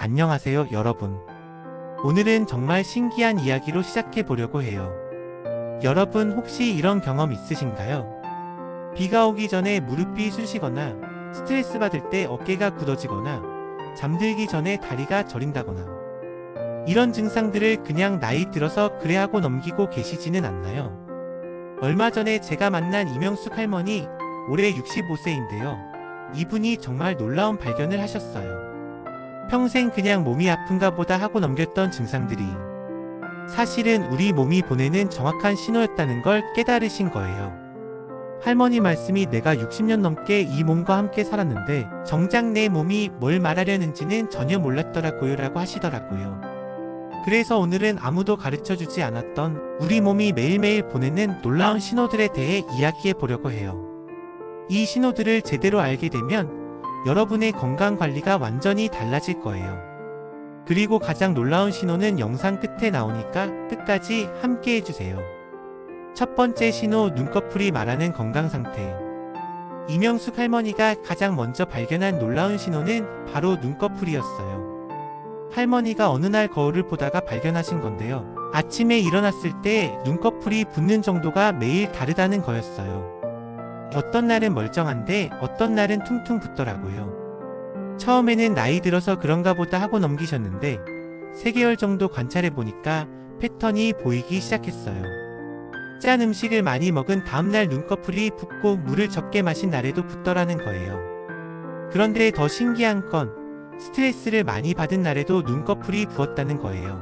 안녕하세요, 여러분. 오늘은 정말 신기한 이야기로 시작해 보려고 해요. 여러분 혹시 이런 경험 있으신가요? 비가 오기 전에 무릎이 쑤시거나 스트레스 받을 때 어깨가 굳어지거나 잠들기 전에 다리가 저린다거나 이런 증상들을 그냥 나이 들어서 그래 하고 넘기고 계시지는 않나요? 얼마 전에 제가 만난 이명숙 할머니 올해 65세인데요. 이분이 정말 놀라운 발견을 하셨어요. 평생 그냥 몸이 아픈가 보다 하고 넘겼던 증상들이 사실은 우리 몸이 보내는 정확한 신호였다는 걸 깨달으신 거예요. 할머니 말씀이 내가 60년 넘게 이 몸과 함께 살았는데 정작 내 몸이 뭘 말하려는지는 전혀 몰랐더라고요 라고 하시더라고요. 그래서 오늘은 아무도 가르쳐주지 않았던 우리 몸이 매일매일 보내는 놀라운 신호들에 대해 이야기해 보려고 해요. 이 신호들을 제대로 알게 되면 여러분의 건강관리가 완전히 달라질 거예요. 그리고 가장 놀라운 신호는 영상 끝에 나오니까 끝까지 함께 해주세요. 첫 번째 신호, 눈꺼풀이 말하는 건강상태. 이명숙 할머니가 가장 먼저 발견한 놀라운 신호는 바로 눈꺼풀이었어요. 할머니가 어느 날 거울을 보다가 발견하신 건데요. 아침에 일어났을 때 눈꺼풀이 붓는 정도가 매일 다르다는 거였어요. 어떤 날은 멀쩡한데 어떤 날은 퉁퉁 붓더라고요. 처음에는 나이 들어서 그런가 보다 하고 넘기셨는데 3개월 정도 관찰해 보니까 패턴이 보이기 시작했어요. 짠 음식을 많이 먹은 다음날 눈꺼풀이 붓고 물을 적게 마신 날에도 붓더라는 거예요. 그런데 더 신기한 건 스트레스를 많이 받은 날에도 눈꺼풀이 부었다는 거예요.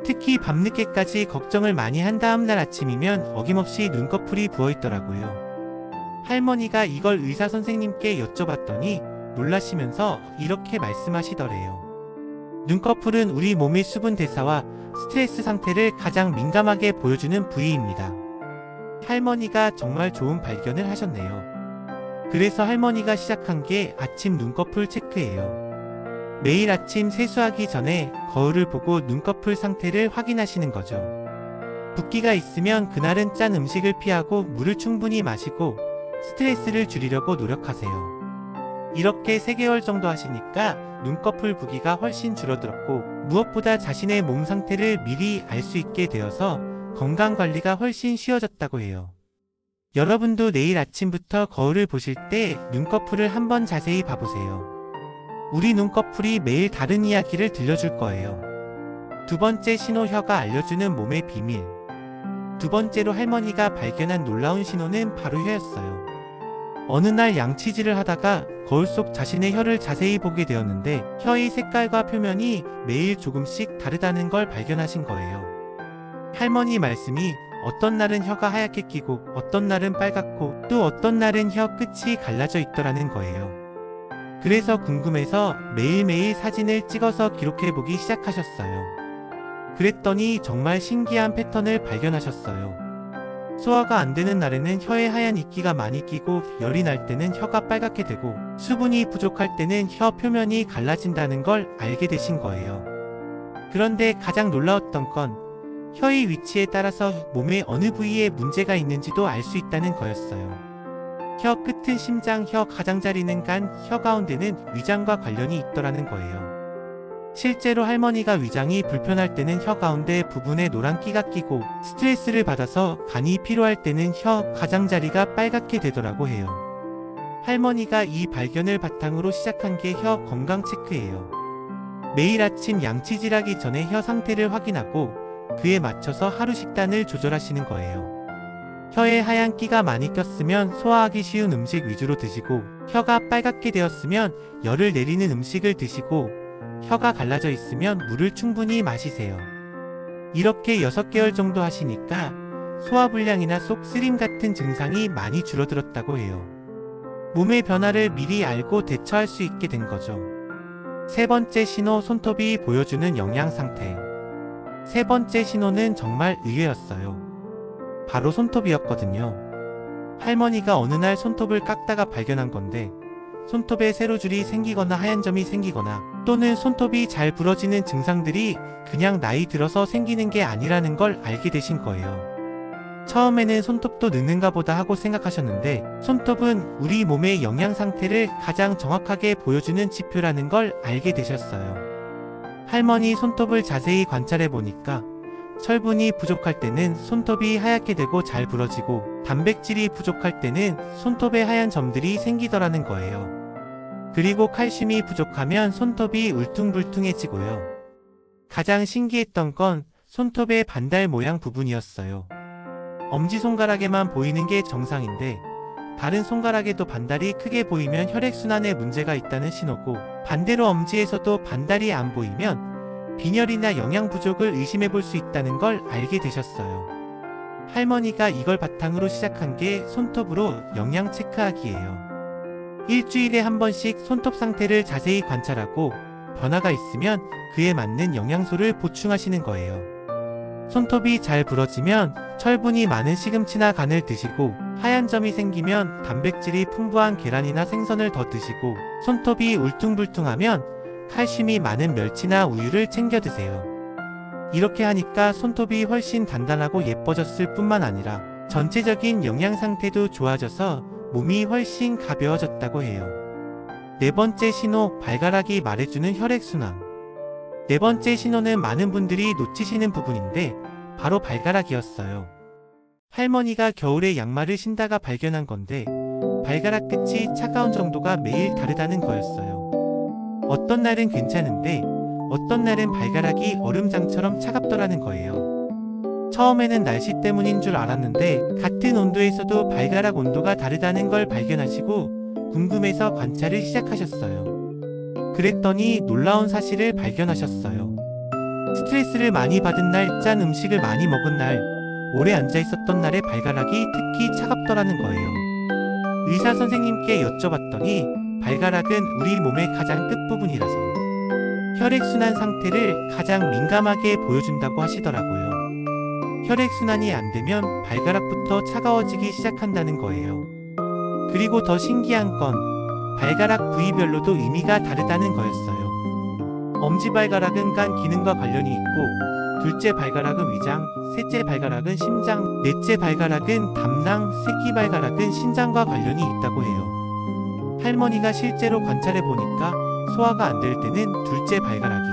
특히 밤늦게까지 걱정을 많이 한 다음날 아침이면 어김없이 눈꺼풀이 부어있더라고요. 할머니가 이걸 의사 선생님께 여쭤봤더니 놀라시면서 이렇게 말씀하시더래요. 눈꺼풀은 우리 몸의 수분 대사와 스트레스 상태를 가장 민감하게 보여주는 부위입니다. 할머니가 정말 좋은 발견을 하셨네요. 그래서 할머니가 시작한 게 아침 눈꺼풀 체크예요. 매일 아침 세수하기 전에 거울을 보고 눈꺼풀 상태를 확인하시는 거죠. 붓기가 있으면 그날은 짠 음식을 피하고 물을 충분히 마시고 스트레스를 줄이려고 노력하세요. 이렇게 3개월 정도 하시니까 눈꺼풀 부기가 훨씬 줄어들었고 무엇보다 자신의 몸 상태를 미리 알 수 있게 되어서 건강관리가 훨씬 쉬워졌다고 해요. 여러분도 내일 아침부터 거울을 보실 때 눈꺼풀을 한번 자세히 봐보세요. 우리 눈꺼풀이 매일 다른 이야기를 들려줄 거예요. 두 번째 신호, 혀가 알려주는 몸의 비밀. 두 번째로 할머니가 발견한 놀라운 신호는 바로 혀였어요. 어느 날 양치질을 하다가 거울 속 자신의 혀를 자세히 보게 되었는데 혀의 색깔과 표면이 매일 조금씩 다르다는 걸 발견하신 거예요. 할머니 말씀이 어떤 날은 혀가 하얗게 끼고 어떤 날은 빨갛고 또 어떤 날은 혀 끝이 갈라져 있더라는 거예요. 그래서 궁금해서 매일매일 사진을 찍어서 기록해보기 시작하셨어요. 그랬더니 정말 신기한 패턴을 발견하셨어요. 소화가 안 되는 날에는 혀에 하얀 이끼가 많이 끼고 열이 날 때는 혀가 빨갛게 되고 수분이 부족할 때는 혀 표면이 갈라진다는 걸 알게 되신 거예요. 그런데 가장 놀라웠던 건 혀의 위치에 따라서 몸의 어느 부위에 문제가 있는지도 알 수 있다는 거였어요. 혀 끝은 심장, 혀 가장자리는 간, 혀 가운데는 위장과 관련이 있더라는 거예요. 실제로 할머니가 위장이 불편할 때는 혀 가운데 부분에 노란 끼가 끼고 스트레스를 받아서 간이 피로할 때는 혀 가장자리가 빨갛게 되더라고 해요. 할머니가 이 발견을 바탕으로 시작한 게 혀 건강 체크예요. 매일 아침 양치질하기 전에 혀 상태를 확인하고 그에 맞춰서 하루 식단을 조절하시는 거예요. 혀에 하얀 끼가 많이 꼈으면 소화하기 쉬운 음식 위주로 드시고 혀가 빨갛게 되었으면 열을 내리는 음식을 드시고 혀가 갈라져 있으면 물을 충분히 마시세요. 이렇게 6개월 정도 하시니까 소화불량이나 속 쓰림 같은 증상이 많이 줄어들었다고 해요. 몸의 변화를 미리 알고 대처할 수 있게 된 거죠. 세 번째 신호, 손톱이 보여주는 영양 상태. 세 번째 신호는 정말 의외였어요. 바로 손톱이었거든요. 할머니가 어느 날 손톱을 깎다가 발견한 건데 손톱에 세로줄이 생기거나 하얀 점이 생기거나 또는 손톱이 잘 부러지는 증상들이 그냥 나이 들어서 생기는 게 아니라는 걸 알게 되신 거예요. 처음에는 손톱도 늙는가 보다 하고 생각하셨는데 손톱은 우리 몸의 영양 상태를 가장 정확하게 보여주는 지표라는 걸 알게 되셨어요. 할머니 손톱을 자세히 관찰해 보니까 철분이 부족할 때는 손톱이 하얗게 되고 잘 부러지고 단백질이 부족할 때는 손톱에 하얀 점들이 생기더라는 거예요. 그리고 칼슘이 부족하면 손톱이 울퉁불퉁해지고요. 가장 신기했던 건 손톱의 반달 모양 부분이었어요. 엄지손가락에만 보이는 게 정상인데 다른 손가락에도 반달이 크게 보이면 혈액순환에 문제가 있다는 신호고, 반대로 엄지에서도 반달이 안 보이면 빈혈이나 영양 부족을 의심해 볼 수 있다는 걸 알게 되셨어요. 할머니가 이걸 바탕으로 시작한 게 손톱으로 영양 체크하기예요. 일주일에 한 번씩 손톱 상태를 자세히 관찰하고 변화가 있으면 그에 맞는 영양소를 보충하시는 거예요. 손톱이 잘 부러지면 철분이 많은 시금치나 간을 드시고, 하얀 점이 생기면 단백질이 풍부한 계란이나 생선을 더 드시고, 손톱이 울퉁불퉁하면 칼슘이 많은 멸치나 우유를 챙겨 드세요. 이렇게 하니까 손톱이 훨씬 단단하고 예뻐졌을 뿐만 아니라 전체적인 영양 상태도 좋아져서 몸이 훨씬 가벼워졌다고 해요. 네 번째 신호, 발가락이 말해주는 혈액순환. 네 번째 신호는 많은 분들이 놓치시는 부분인데 바로 발가락이었어요. 할머니가 겨울에 양말을 신다가 발견한 건데 발가락 끝이 차가운 정도가 매일 다르다는 거였어요. 어떤 날은 괜찮은데 어떤 날은 발가락이 얼음장처럼 차갑더라는 거예요. 처음에는 날씨 때문인 줄 알았는데 같은 온도에서도 발가락 온도가 다르다는 걸 발견하시고 궁금해서 관찰을 시작하셨어요. 그랬더니 놀라운 사실을 발견하셨어요. 스트레스를 많이 받은 날, 짠 음식을 많이 먹은 날, 오래 앉아 있었던 날의 발가락이 특히 차갑더라는 거예요. 의사 선생님께 여쭤봤더니 발가락은 우리 몸의 가장 끝부분이라서 혈액순환 상태를 가장 민감하게 보여준다고 하시더라고요. 혈액순환이 안 되면 발가락부터 차가워지기 시작한다는 거예요. 그리고 더 신기한 건 발가락 부위별로도 의미가 다르다는 거였어요. 엄지발가락은 간 기능과 관련이 있고, 둘째 발가락은 위장, 셋째 발가락은 심장, 넷째 발가락은 담낭, 새끼발가락은 신장과 관련이 있다고 해요. 할머니가 실제로 관찰해 보니까 소화가 안 될 때는 둘째 발가락이,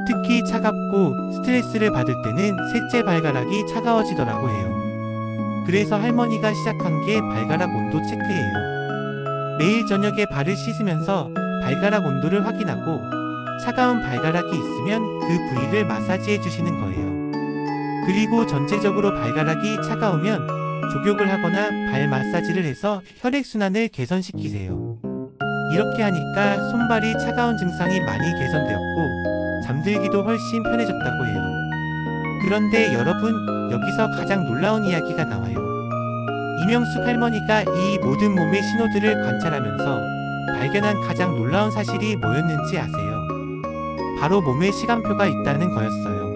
특히 차갑고 스트레스를 받을 때는 셋째 발가락이 차가워지더라고 해요. 그래서 할머니가 시작한 게 발가락 온도 체크예요. 매일 저녁에 발을 씻으면서 발가락 온도를 확인하고 차가운 발가락이 있으면 그 부위를 마사지해 주시는 거예요. 그리고 전체적으로 발가락이 차가우면 족욕을 하거나 발 마사지를 해서 혈액순환을 개선시키세요. 이렇게 하니까 손발이 차가운 증상이 많이 개선되었고 잠들기도 훨씬 편해졌다고 해요. 그런데 여러분, 여기서 가장 놀라운 이야기가 나와요. 이명숙 할머니가 이 모든 몸의 신호들을 관찰하면서 발견한 가장 놀라운 사실이 뭐였는지 아세요? 바로 몸에 시간표가 있다는 거였어요.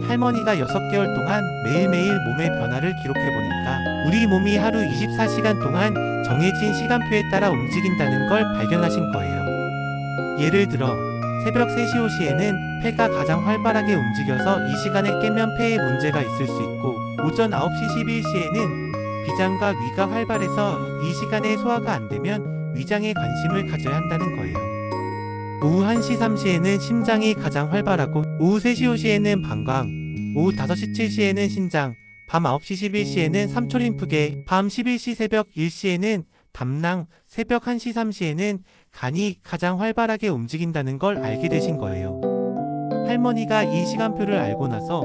할머니가 6개월 동안 매일매일 몸의 변화를 기록해보니까 우리 몸이 하루 24시간 동안 정해진 시간표에 따라 움직인다는 걸 발견하신 거예요. 예를 들어 새벽 3시 5시에는 폐가 가장 활발하게 움직여서 이 시간에 깨면 폐에 문제가 있을 수 있고, 오전 9시 11시에는 비장과 위가 활발해서 이 시간에 소화가 안 되면 위장에 관심을 가져야 한다는 거예요. 오후 1시 3시에는 심장이 가장 활발하고, 오후 3시 5시에는 방광, 오후 5시 7시에는 신장, 밤 9시 11시에는 삼초림프계, 밤 11시 새벽 1시에는 담낭, 새벽 1시 3시에는 간이 가장 활발하게 움직인다는 걸 알게 되신 거예요. 할머니가 이 시간표를 알고 나서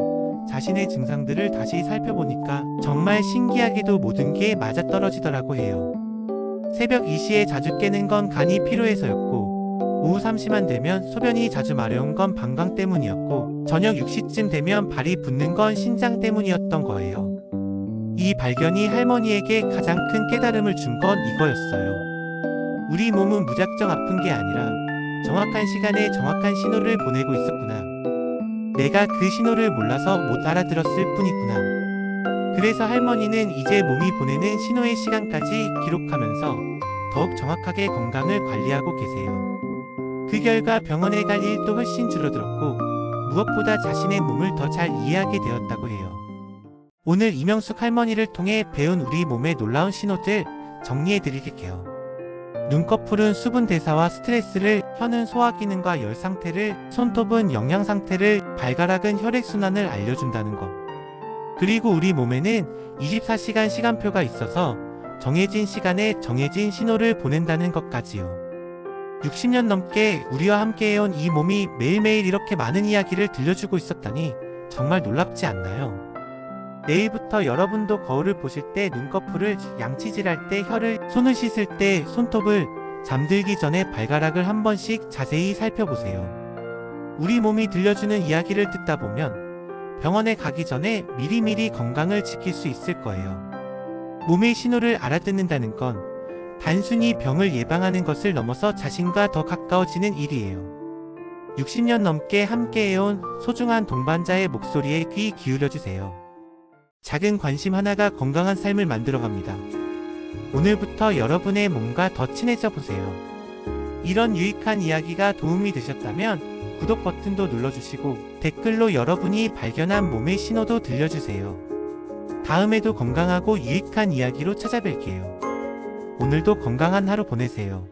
자신의 증상들을 다시 살펴보니까 정말 신기하게도 모든 게 맞아떨어지더라고 해요. 새벽 2시에 자주 깨는 건 간이 피로해서였고, 오후 3시만 되면 소변이 자주 마려운 건 방광 때문이었고, 저녁 6시쯤 되면 발이 붓는 건 신장 때문이었던 거예요. 이 발견이 할머니에게 가장 큰 깨달음을 준 건 이거였어요. 우리 몸은 무작정 아픈 게 아니라 정확한 시간에 정확한 신호를 보내고 있었구나. 내가 그 신호를 몰라서 못 알아들었을 뿐이구나. 그래서 할머니는 이제 몸이 보내는 신호의 시간까지 기록하면서 더욱 정확하게 건강을 관리하고 계세요. 그 결과 병원에 갈 일도 훨씬 줄어들었고, 무엇보다 자신의 몸을 더 잘 이해하게 되었다고 해요. 오늘 이명숙 할머니를 통해 배운 우리 몸의 놀라운 신호들 정리해 드릴게요. 눈꺼풀은 수분 대사와 스트레스를, 혀는 소화 기능과 열 상태를, 손톱은 영양 상태를, 발가락은 혈액순환을 알려준다는 것. 그리고 우리 몸에는 24시간 시간표가 있어서 정해진 시간에 정해진 신호를 보낸다는 것까지요. 60년 넘게 우리와 함께해온 이 몸이 매일매일 이렇게 많은 이야기를 들려주고 있었다니 정말 놀랍지 않나요? 내일부터 여러분도 거울을 보실 때 눈꺼풀을, 양치질할 때 혀를, 손을 씻을 때 손톱을, 잠들기 전에 발가락을 한 번씩 자세히 살펴보세요. 우리 몸이 들려주는 이야기를 듣다 보면 병원에 가기 전에 미리미리 건강을 지킬 수 있을 거예요. 몸의 신호를 알아듣는다는 건 단순히 병을 예방하는 것을 넘어서 자신과 더 가까워지는 일이에요. 60년 넘게 함께해온 소중한 동반자의 목소리에 귀 기울여주세요. 작은 관심 하나가 건강한 삶을 만들어갑니다. 오늘부터 여러분의 몸과 더 친해져 보세요. 이런 유익한 이야기가 도움이 되셨다면 구독 버튼도 눌러주시고 댓글로 여러분이 발견한 몸의 신호도 들려주세요. 다음에도 건강하고 유익한 이야기로 찾아뵐게요. 오늘도 건강한 하루 보내세요.